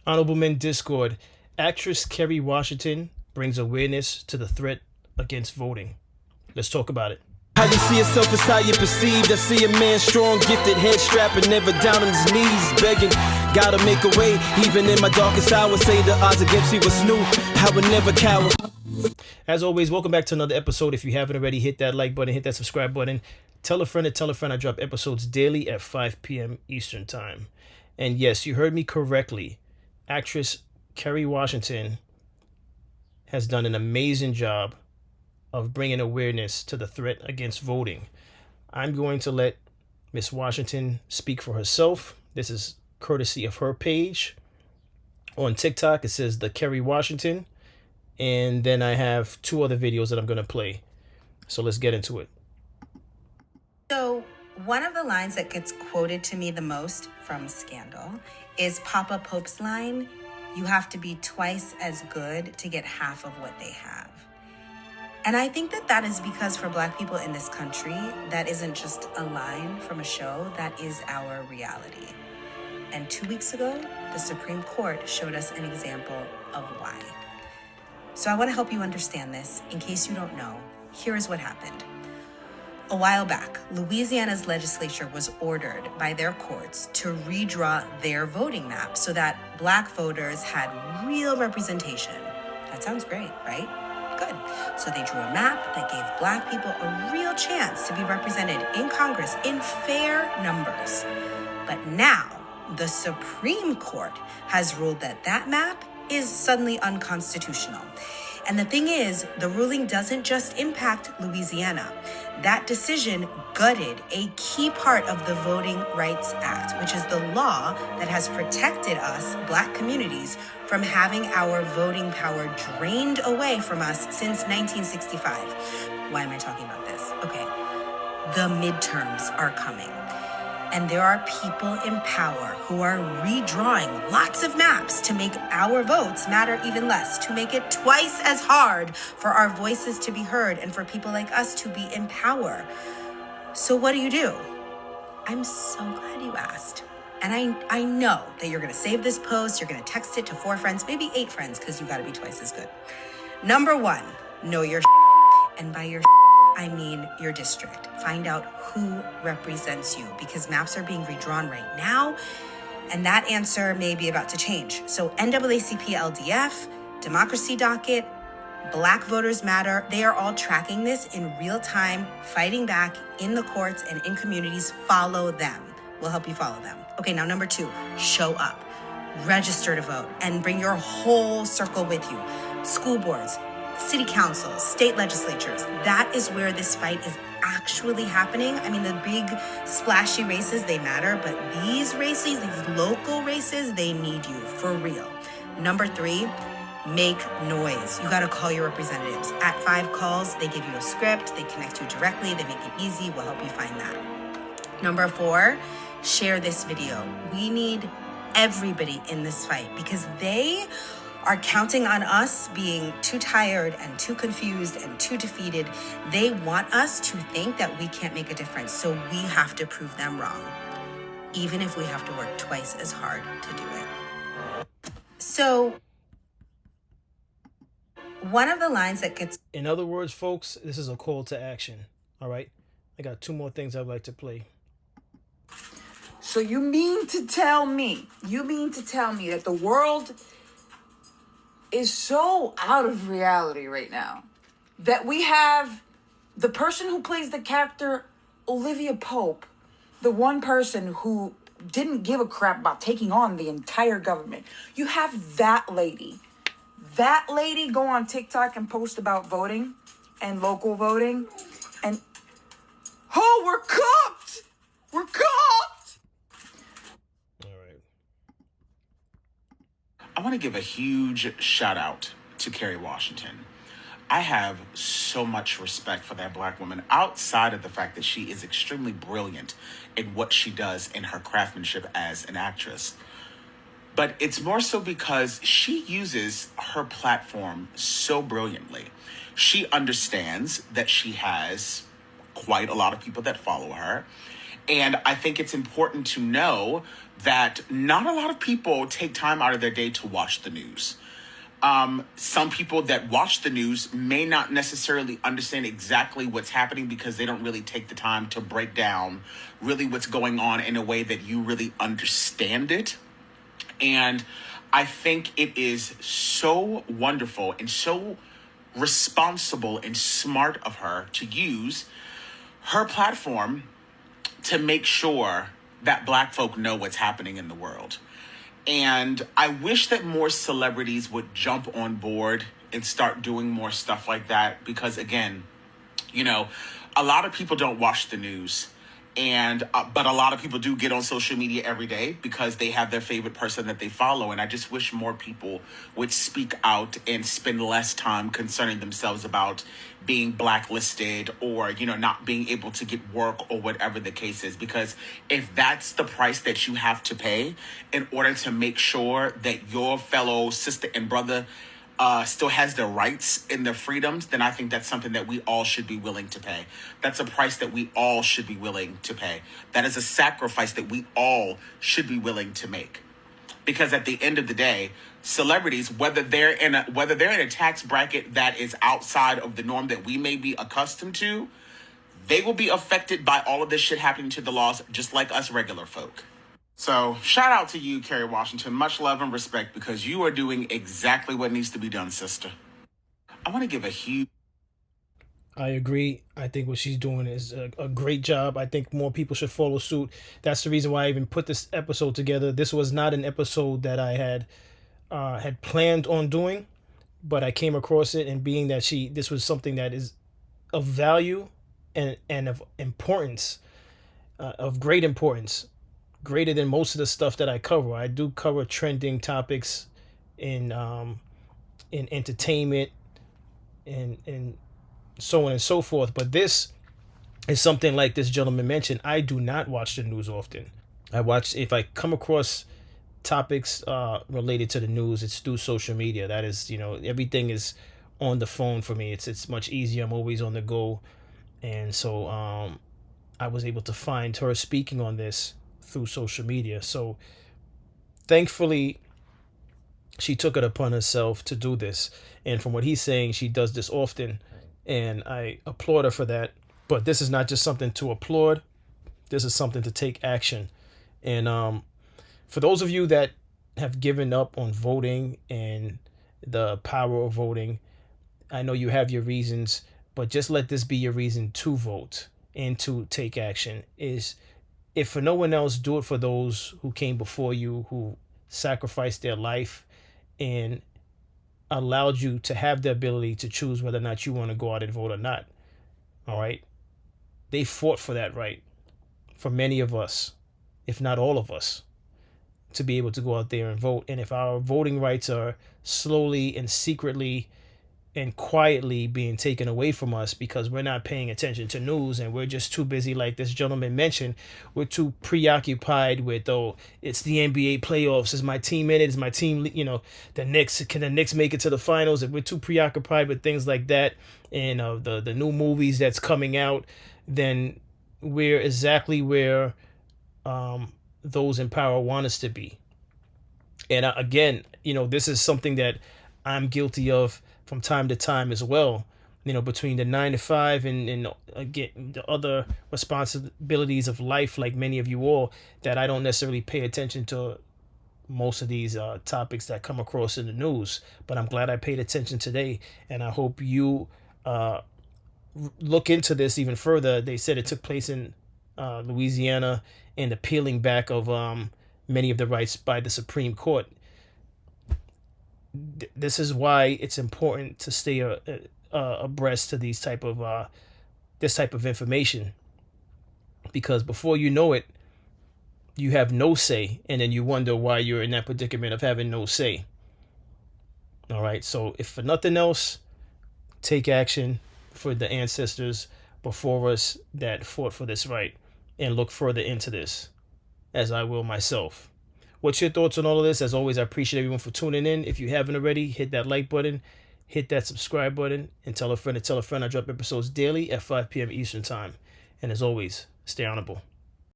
Honorable Men Discord. Actress Kerry Washington brings awareness to the threat against voting. Let's talk about it. How you see yourself is how you perceived. I see a man strong, gifted, head strapping, never down on his knees, begging. Gotta make a way, even in my darkest hour. Say the odds against me was new. I would never cower. As always, welcome back to another episode. If you haven't already, hit that like button, hit that subscribe button. Tell a friend to tell a friend. I drop episodes daily at 5 p.m. Eastern Time. And yes, you heard me correctly. Actress Kerry Washington has done an amazing job of bringing awareness to the threat against voting. I'm going to let Miss Washington speak for herself. This is courtesy of her page. On TikTok, it says the Kerry Washington. And then I have two other videos that I'm going to play. So let's get into it. So one of the lines that gets quoted to me the most from Scandal is Papa Pope's line, "You have to be twice as good to get half of what they have." And I think that is because for Black people in this country, that isn't just a line from a show, that is our reality. And 2 weeks ago, the Supreme Court showed us an example of why. So I want to help you understand this. In case you don't know, here is what happened. A while back, Louisiana's legislature was ordered by their courts to redraw their voting map so that Black voters had real representation. That sounds great, right? Good. So they drew a map that gave Black people a real chance to be represented in Congress in fair numbers. But now, the Supreme Court has ruled that that map is suddenly unconstitutional. And the thing is, the ruling doesn't just impact Louisiana. That decision gutted a key part of the Voting Rights Act, which is the law that has protected us, Black communities, from having our voting power drained away from us since 1965. Why am I talking about this? Okay, the midterms are coming. And there are people in power who are redrawing lots of maps to make our votes matter even less, to make it twice as hard for our voices to be heard and for people like us to be in power. So what do? I'm so glad you asked. And I know that you're going to save this post, you're going to text it to 4 friends, maybe 8 friends, because you got to be twice as good. Number 1, know your and by your I mean your district. Find out who represents you, because maps are being redrawn right now, and that answer may be about to change. So NAACP LDF, Democracy Docket, Black Voters Matter, they are all tracking this in real time, fighting back in the courts and in communities. Follow them. We'll help you follow them. Okay, now number 2, show up. Register to vote and bring your whole circle with you. School boards, city councils, state legislatures, that is where this fight is actually happening. I mean, the big splashy races, they matter, but these races, these local races, they need you for real. Number 3, make noise. You gotta call your representatives. At 5 calls, they give you a script, they connect you directly, they make it easy, we'll help you find that. Number 4, share this video. We need everybody in this fight because they are counting on us being too tired and too confused and too defeated. They want us to think that we can't make a difference, so we have to prove them wrong, even if we have to work twice as hard to do it. So, one of the lines that gets... In other words, folks, this is a call to action. All right? I got 2 more things I'd like to play. So you mean to tell me that the world is so out of reality right now that we have the person who plays the character Olivia Pope, the one person who didn't give a crap about taking on the entire government. You have that lady go on TikTok and post about voting and local voting, and oh, we're cooked. I want to give a huge shout out to Kerry Washington. I have so much respect for that Black woman outside of the fact that she is extremely brilliant in what she does in her craftsmanship as an actress. But it's more so because she uses her platform so brilliantly. She understands that she has quite a lot of people that follow her. And I think it's important to know that not a lot of people take time out of their day to watch the news. Some people that watch the news may not necessarily understand exactly what's happening because they don't really take the time to break down really what's going on in a way that you really understand it. And I think it is so wonderful and so responsible and smart of her to use her platform to make sure that Black folk know what's happening in the world. And I wish that more celebrities would jump on board and start doing more stuff like that. Because again, a lot of people don't watch the news. But a lot of people do get on social media every day because they have their favorite person that they follow. And I just wish more people would speak out and spend less time concerning themselves about being blacklisted or, not being able to get work or whatever the case is. Because if that's the price that you have to pay in order to make sure that your fellow sister and brother still has their rights and their freedoms, then I think that's something that we all should be willing to pay. That's a price that we all should be willing to pay. That is a sacrifice that we all should be willing to make. Because at the end of the day, celebrities, whether they're in a tax bracket that is outside of the norm that we may be accustomed to, they will be affected by all of this shit happening to the laws, just like us regular folk. So shout out to you, Kerry Washington. Much love and respect because you are doing exactly what needs to be done, sister. I want to give a huge... I agree. I think what she's doing is a great job. I think more people should follow suit. That's the reason why I even put this episode together. This was not an episode that I had planned on doing, but I came across it, and being that this was something that is of value and of importance, of great importance, greater than most of the stuff that I cover. I do cover trending topics in entertainment and so on and so forth. But this is something like this gentleman mentioned. I do not watch the news often. If I come across topics related to the news, it's through social media. That is, everything is on the phone for me. It's much easier. I'm always on the go. And so I was able to find her speaking on this through social media. So thankfully she took it upon herself to do this. And from what he's saying, she does this often. And I applaud her for that. But this is not just something to applaud. This is something to take action. And for those of you that have given up on voting and the power of voting, I know you have your reasons, but just let this be your reason to vote and to take action. Is, if for no one else, do it for those who came before you, who sacrificed their life and allowed you to have the ability to choose whether or not you want to go out and vote or not. All right. They fought for that right for many of us, if not all of us, to be able to go out there and vote. And if our voting rights are slowly and secretly and quietly being taken away from us because we're not paying attention to news and we're just too busy, like this gentleman mentioned, we're too preoccupied with, it's the NBA playoffs, is my team in it, is my team, the Knicks, can the Knicks make it to the finals? If we're too preoccupied with things like that and the new movies that's coming out, then we're exactly where those in power want us to be. And again, this is something that I'm guilty of from time to time as well, between the 9 to 5 and again, the other responsibilities of life, like many of you all, that I don't necessarily pay attention to most of these topics that come across in the news. But I'm glad I paid attention today, and I hope you look into this even further. They said it took place in Louisiana, and the peeling back of many of the rights by the Supreme Court. This is why it's important to stay abreast to this type of information, because before you know it, you have no say, and then you wonder why you're in that predicament of having no say. All right, so if for nothing else, take action for the ancestors before us that fought for this right, and look further into this, as I will myself. What's your thoughts on all of this? As always, I appreciate everyone for tuning in. If you haven't already, hit that like button, hit that subscribe button, and tell a friend to tell a friend. I drop episodes daily at 5 p.m. Eastern Time. And as always, stay honorable.